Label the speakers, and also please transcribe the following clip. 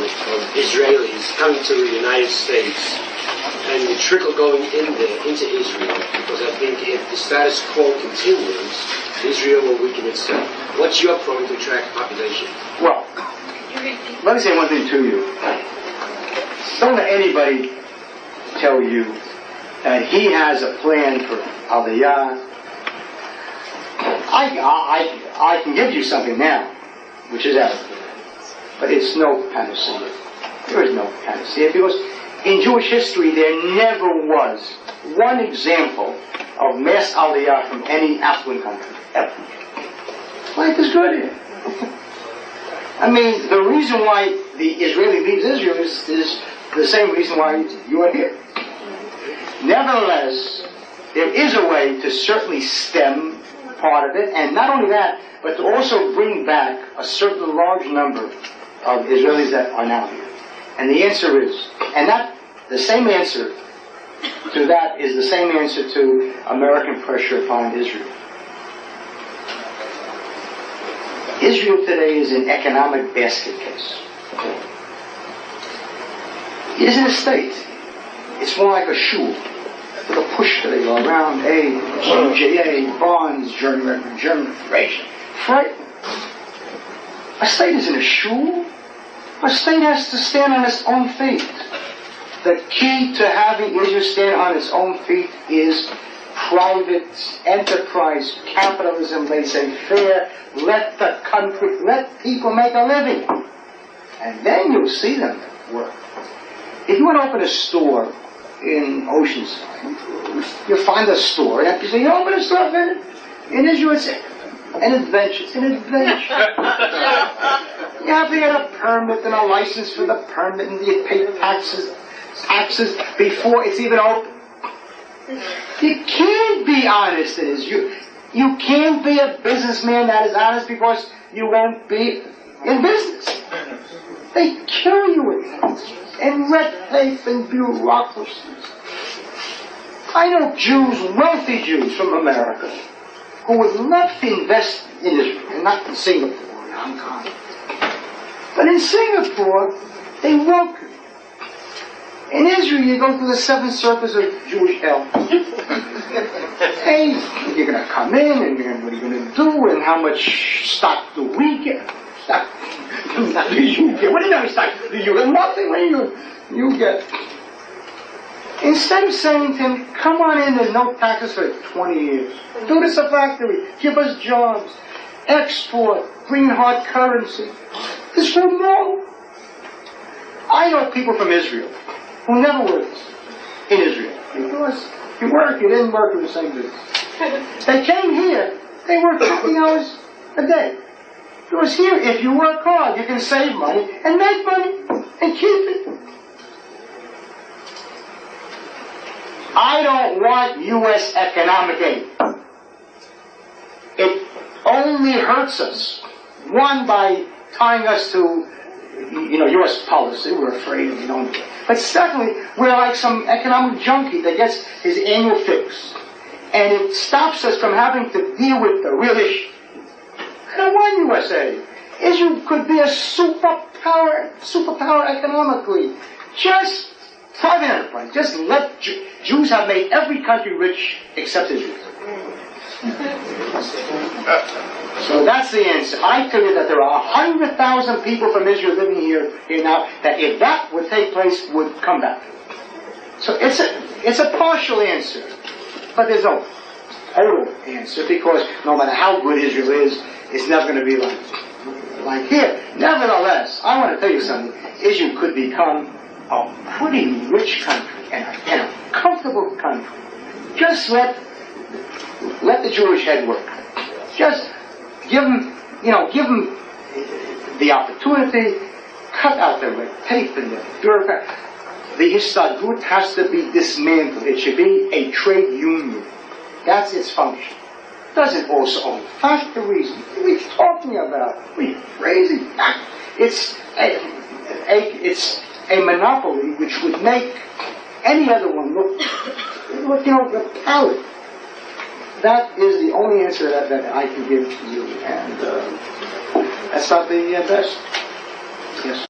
Speaker 1: of Israelis coming to the United States and the trickle going into Israel, because I think if the status quo continues, Israel will weaken itself. What's your program to attract population?
Speaker 2: Well, let me say one thing to you. Don't let anybody tell you that he has a plan for Aliyah. I can give you something now, which is out there, but it's no panacea. There is no panacea, because in Jewish history there never was one example of mass Aliyah from any affluent country, ever. Life is good here. I mean, the reason why the Israeli leaves Israel is the same reason why you are here. Nevertheless, there is a way to certainly stem part of it, and not only that, but to also bring back a certain large number of Israelis that are now here. And the answer is, and that the same answer to that is the same answer to American pressure upon Israel. Israel today is an economic basket case. It isn't a state. It's more like a shul. With a push today around JA, bonds, German inflation. Right? A state isn't a shul. A state has to stand on its own feet. The key to having Israel stand on its own feet is private enterprise, capitalism, laissez-faire. Let the country, let people make a living. And then you'll see them work. If you want to open a store in Oceanside, you'll find a store, and you say, you open a store in Israel, it's an adventure. It's an adventure. You have to get a permit and a license for the permit, and you pay taxes before it's even open. You can't be honest in Israel. You can't be a businessman that is honest, because you won't be in business. They kill you with that. And red tape and bureaucracies. I know Jews, wealthy Jews from America, who would love to invest in Israel, and not in Singapore and Hong Kong. But in Singapore, they welcome you. In Israel, you go through the 7 circles of Jewish hell. Hey, you're going to come in, and what are you going to do, and how much stock do we get? Stock. What do you get? What do you know stock? Do you get nothing? What do you get? Instead of saying to him, come on in, there's no taxes for 20 years. Do this a factory. Give us jobs. Export. Bring in hard currency. This will know. I know people from Israel who never worked in Israel. Because you didn't work in the same business. They came here, they worked 50 hours a day. Because here, if you work hard, you can save money and make money and keep it. I don't want U.S. economic aid. It only hurts us. One, by tying us to, U.S. policy. We're afraid of it. But secondly, we're like some economic junkie that gets his annual fix. And it stops us from having to deal with the real issue. I don't want USA. Israel could be a superpower economically. Just private enterprise. Just let Jews have made every country rich except Israel. So that's the answer. I tell you that there are 100,000 people from Israel living here now, that if that would take place, would come back. So it's a partial answer, but there's no total answer, because no matter how good Israel is, it's never going to be like here. Nevertheless, I want to tell you something. Israel could become a pretty rich country and a comfortable country. Just let the Jewish head work. Just give them the opportunity. Cut out the red tape and the bureaucrat. The Histadrut has to be dismantled. It should be a trade union. That's its function. Doesn't also own factories. What are we talking about? We're crazy. It's a monopoly which would make any other one look repellent. That is the only answer that I can give to you, and that's not the best. Yes.